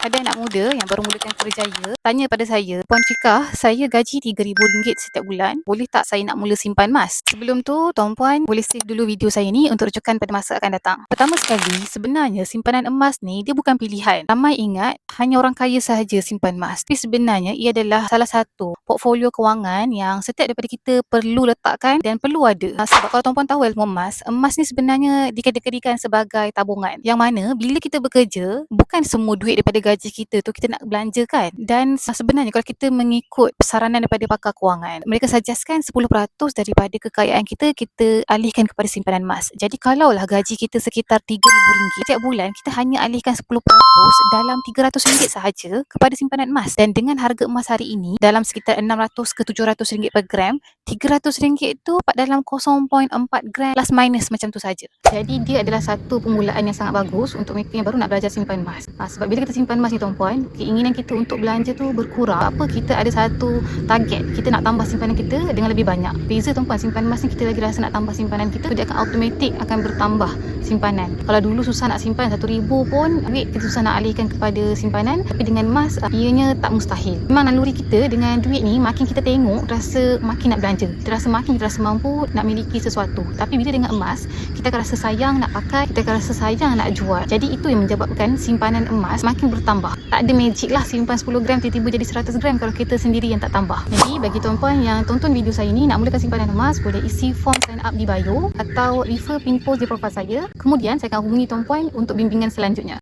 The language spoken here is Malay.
Ada anak muda yang baru mulakan kerjaya tanya pada saya, "Puan Fika, saya gaji RM3,000 setiap bulan. Boleh tak saya nak mula simpan emas?" Sebelum tu, Tuan Puan boleh save dulu video saya ni untuk rujukan pada masa akan datang. Pertama sekali, sebenarnya simpanan emas ni dia bukan pilihan. Ramai ingat hanya orang kaya sahaja simpan emas. Tapi sebenarnya ia adalah salah satu portfolio kewangan yang setiap daripada kita perlu letakkan dan perlu ada. Sebab kalau Tuan Puan tahu ilmu emas, emas ni sebenarnya dikategorikan sebagai tabungan. Yang mana bila kita bekerja, bukan semua duit daripada gaji kita tu kita nak belanjakan. Dan sebenarnya kalau kita mengikut saranan daripada pakar kewangan, mereka suggestkan 10% daripada kekayaan kita alihkan kepada simpanan emas. Jadi kalaulah gaji kita sekitar RM3,000 setiap bulan, kita hanya alihkan 10% dalam RM300 sahaja kepada simpanan emas. Dan dengan harga emas hari ini dalam sekitar RM600 ke RM700 per gram, RM300 tu dapat dalam 0.4 gram plus minus macam tu saja. Jadi dia adalah satu permulaan yang sangat bagus untuk mereka yang baru nak belajar simpan emas. Sebab bila kita simpan emas ni Tuan Puan, keinginan kita untuk belanja tu berkurang. Apa kita ada satu target, kita nak tambah simpanan kita dengan lebih banyak. Beza Tuan Puan, simpan emas ni kita lagi rasa nak tambah simpanan kita, dia akan automatik akan bertambah simpanan. Kalau dulu susah nak simpan RM1,000 pun, duit kita susah nak alihkan kepada simpanan, tapi dengan emas ianya tak mustahil. Memang naluri kita dengan duit ni, makin kita tengok rasa makin nak belanja. Kita rasa mampu nak miliki sesuatu. Tapi bila dengan emas, kita akan rasa sayang nak pakai, kita akan rasa sayang nak jual. Jadi itu yang menyebabkan simpanan emas makin bertambah. Tak ada magic lah simpan 10 gram tiba-tiba jadi 100 gram kalau kita sendiri yang tak tambah. Jadi bagi tuan-puan yang tonton video saya ni nak mulakan simpanan emas, boleh isi form sign up di bio atau refer pin post di profil saya. Kemudian saya akan hubungi tuan-puan untuk bimbingan selanjutnya.